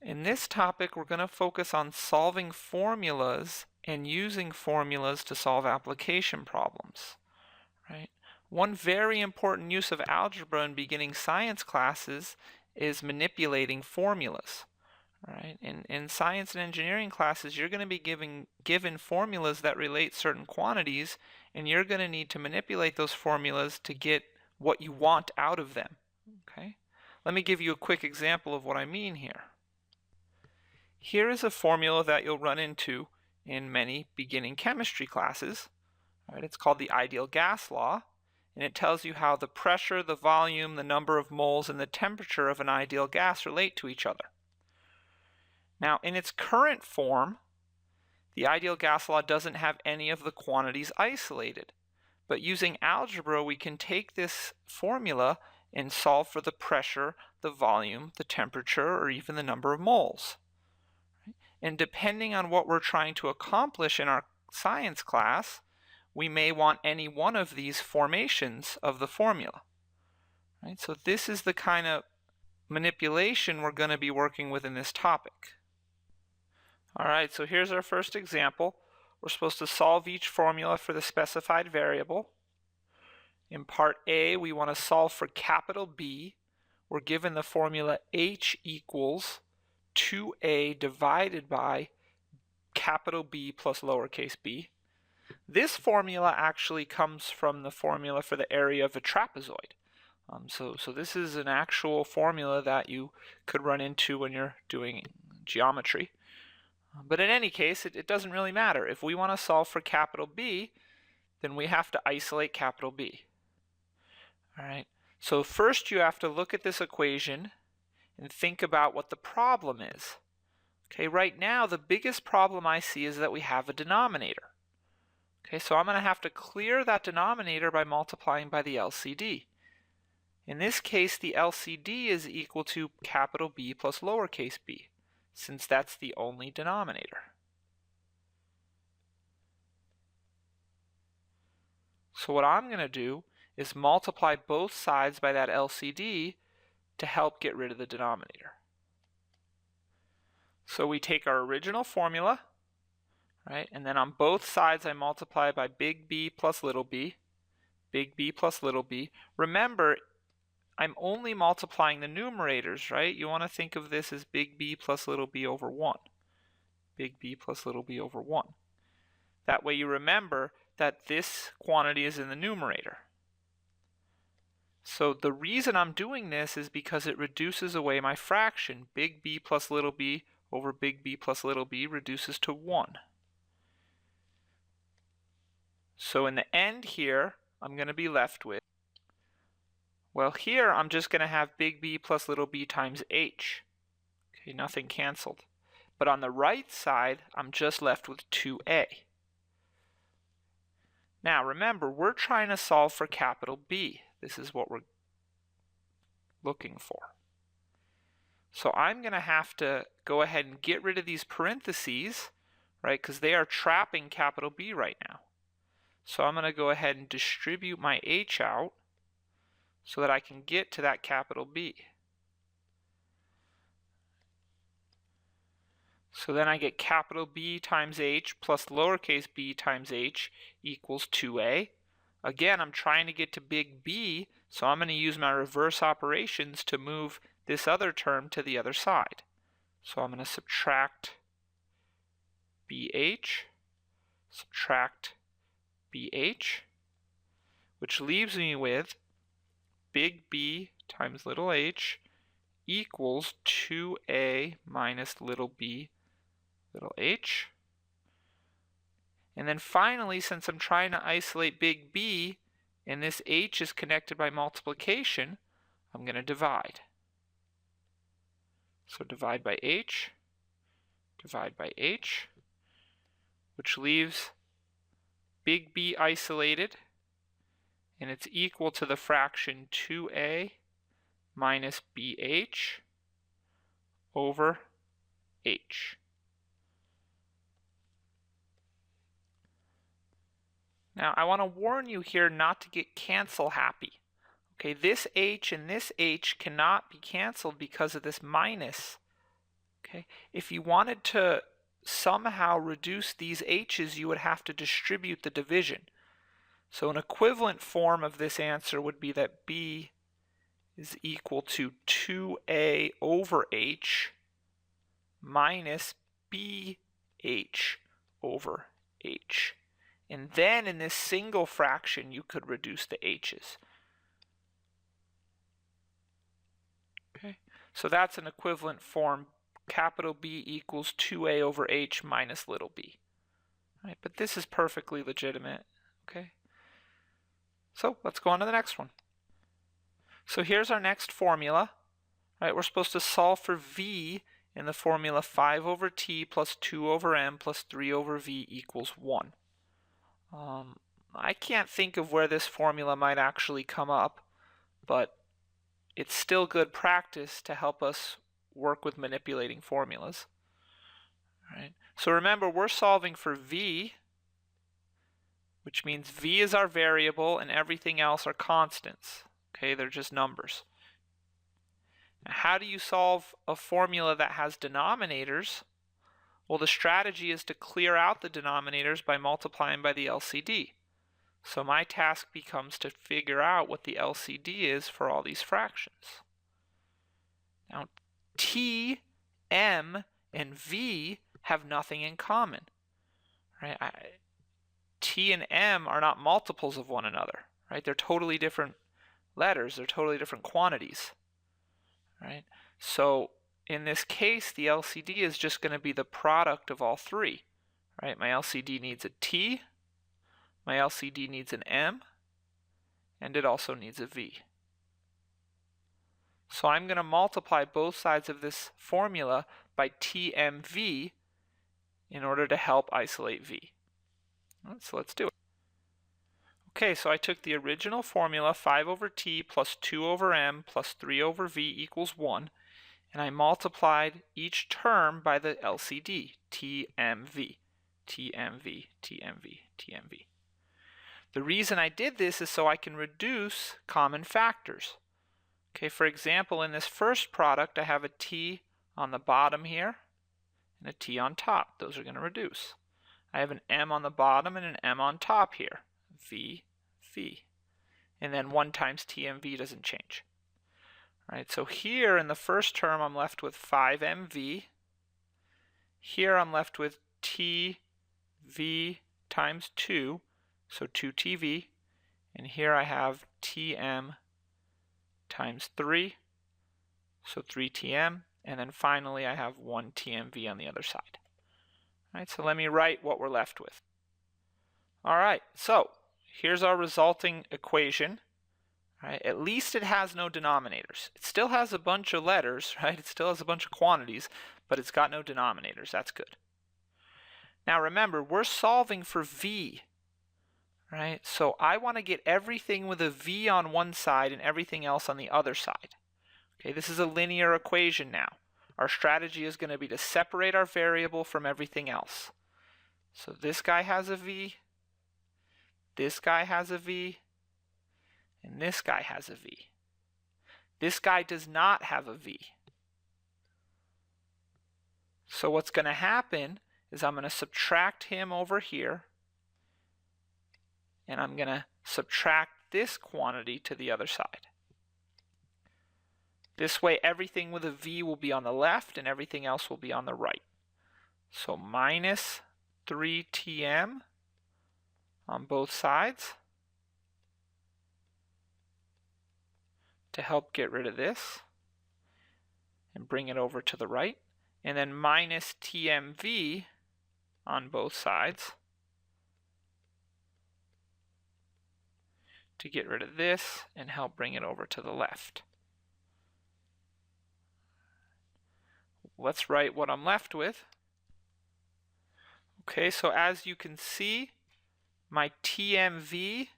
In this topic, we're going to focus on solving formulas and using formulas to solve application problems, right? One very important use of algebra in beginning science classes is manipulating formulas, right? In science and engineering classes, you're going to be given formulas that relate certain quantities, and you're going to need to manipulate those formulas to get what you want out of them, okay? Let me give you a quick example of what I mean here. Here is a formula that you'll run into in many beginning chemistry classes. Right? It's called the ideal gas law, and it tells you how the pressure, the volume, the number of moles, and the temperature of an ideal gas relate to each other. Now, in its current form, the ideal gas law doesn't have any of the quantities isolated. But using algebra, we can take this formula and solve for the pressure, the volume, the temperature, or even the number of moles. And depending on what we're trying to accomplish in our science class, we may want any one of these formations of the formula. Right? So this is the kind of manipulation we're going to be working with in this topic. All right, so here's our first example. We're supposed to solve each formula for the specified variable. In part A, we want to solve for capital B. We're given the formula H equals 2a divided by capital B plus lowercase b. This formula actually comes from the formula for the area of a trapezoid. So this is an actual formula that you could run into when you're doing geometry. But in any case, it doesn't really matter. If we want to solve for capital B, then we have to isolate capital B. All right. So first you have to look at this equation and think about what the problem is. Okay, right now the biggest problem I see is that we have a denominator. Okay, so I'm going to have to clear that denominator by multiplying by the LCD. In this case, the LCD is equal to capital B plus lowercase b, since that's the only denominator. So what I'm going to do is multiply both sides by that LCD to help get rid of the denominator. So we take our original formula, right, and then on both sides I multiply by big B plus little b, big B plus little b. Remember, I'm only multiplying the numerators, right? You want to think of this as big B plus little b over 1. Big B plus little b over 1. That way you remember that this quantity is in the numerator. So the reason I'm doing this is because it reduces away my fraction. Big B plus little b over big B plus little b reduces to 1. So in the end here, I'm going to be left with, well, here I'm just going to have big B plus little b times h. Okay, nothing canceled. But on the right side, I'm just left with 2a. Now remember, we're trying to solve for capital B. This is what we're looking for. So I'm going to have to go ahead and get rid of these parentheses, right, because they are trapping capital B right now. So I'm going to go ahead and distribute my h out so that I can get to that capital B. So then I get capital B times h plus lowercase b times h equals 2a. Again, I'm trying to get to big B, so I'm going to use my reverse operations to move this other term to the other side. So I'm going to subtract BH, subtract BH, which leaves me with big B times little h equals 2a minus little b little h. And then finally, since I'm trying to isolate big B and this h is connected by multiplication, I'm going to divide. So divide by h, which leaves big B isolated, and it's equal to the fraction 2a minus bh over h. Now, I want to warn you here not to get cancel happy. Okay, this h and this h cannot be canceled because of this minus Okay, if you wanted to somehow reduce these h's, you would have to distribute the division. So an equivalent form of this answer would be that b is equal to 2a over h minus bh over h. And then in this single fraction, you could reduce the h's. Okay, so that's an equivalent form. Capital B equals 2a over h minus little b. Right, but this is perfectly legitimate. Okay, so let's go on to the next one. So here's our next formula. Right, we're supposed to solve for v in the formula 5 over t plus 2 over m plus 3 over v equals 1. I can't think of where this formula might actually come up, but it's still good practice to help us work with manipulating formulas. Right? So remember, we're solving for v, which means v is our variable and everything else are constants. Okay, they're just numbers. Now, how do you solve a formula that has denominators? Well, the strategy is to clear out the denominators by multiplying by the LCD. So my task becomes to figure out what the LCD is for all these fractions. Now, t, m, and v have nothing in common. Right? T and m are not multiples of one another. Right? They're totally different letters. They're totally different quantities. Right? So in this case, the LCD is just going to be the product of all three. Right? My LCD needs a t, my LCD needs an m, and it also needs a v. So I'm going to multiply both sides of this formula by TMV in order to help isolate v. Right, so let's do it. Okay, so I took the original formula 5 over t plus 2 over m plus 3 over v equals 1, and I multiplied each term by the LCD, TMV, TMV, TMV, TMV. The reason I did this is so I can reduce common factors. Okay, for example, in this first product, I have a t on the bottom here and a t on top. Those are going to reduce. I have an m on the bottom and an m on top here. V, v. And then 1 times TMV doesn't change. All right, so here in the first term, I'm left with 5mv. Here I'm left with tv times 2, so 2tv. And here I have tm times 3, so 3tm, and then finally I have 1 TMV on the other side. All right, so let me write what we're left with. All right, so here's our resulting equation. All right, at least it has no denominators. It still has a bunch of letters, right? It still has a bunch of quantities, but it's got no denominators. That's good. Now remember, we're solving for v. Right? So I want to get everything with a v on one side and everything else on the other side. Okay, this is a linear equation now. Our strategy is going to be to separate our variable from everything else. So this guy has a v, this guy has a v, and this guy has a v. This guy does not have a v. So what's going to happen is I'm going to subtract him over here, and I'm going to subtract this quantity to the other side. This way everything with a v will be on the left and everything else will be on the right. So minus 3tm on both sides to help get rid of this and bring it over to the right. And then minus tmv on both sides to get rid of this and help bring it over to the left. Let's write what I'm left with. Okay, so as you can see, my TMV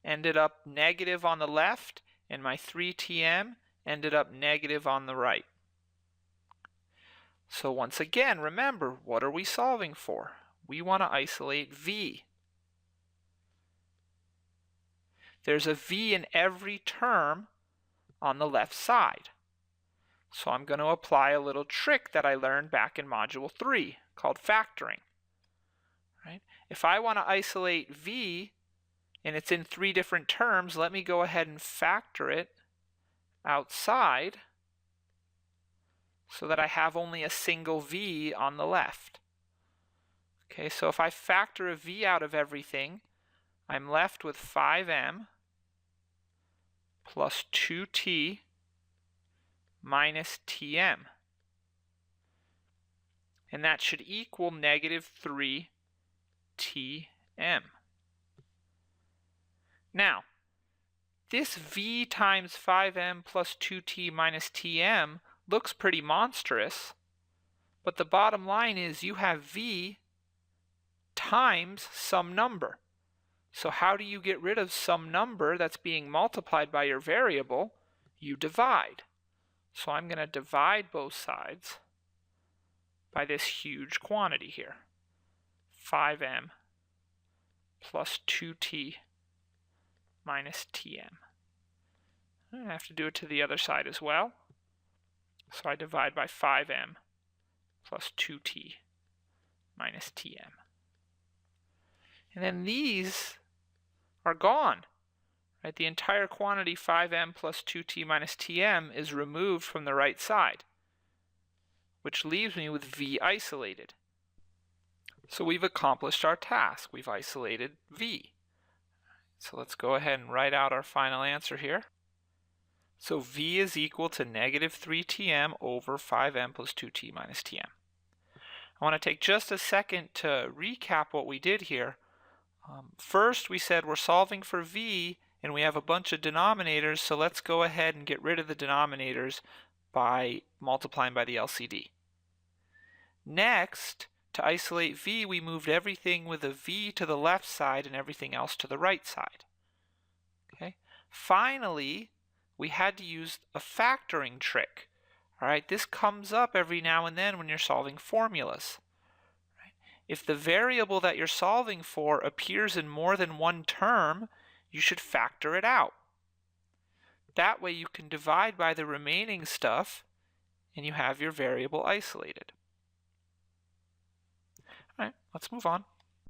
ended up negative on the left and my 3tm ended up negative on the right. So once again, remember, what are we solving for? We want to isolate v. There's a v in every term on the left side. So I'm going to apply a little trick that I learned back in Module 3 called factoring. Right? If I want to isolate v and it's in 3 different terms, let me go ahead and factor it outside so that I have only a single v on the left. Okay, so if I factor a v out of everything, I'm left with 5m plus 2t minus tm. And that should equal negative 3tm. Now, this v times 5m plus 2t minus tm looks pretty monstrous, but the bottom line is you have v times some number. So how do you get rid of some number that's being multiplied by your variable? You divide. So I'm going to divide both sides by this huge quantity here, 5m plus 2t minus tm. I have to do it to the other side as well. So I divide by 5m plus 2t minus tm. And then these are gone. Right? The entire quantity 5m plus 2t minus tm is removed from the right side, which leaves me with v isolated. So we've accomplished our task. We've isolated v. So let's go ahead and write out our final answer here. So v is equal to negative 3tm over 5m plus 2t minus tm. I want to take just a second to recap what we did here. First, we said we're solving for v, and we have a bunch of denominators, so let's go ahead and get rid of the denominators by multiplying by the LCD. Next, to isolate v, we moved everything with a v to the left side and everything else to the right side. Okay. Finally, we had to use a factoring trick. All right, this comes up every now and then when you're solving formulas. Right? If the variable that you're solving for appears in more than one term, you should factor it out. That way you can divide by the remaining stuff and you have your variable isolated. All right, let's move on.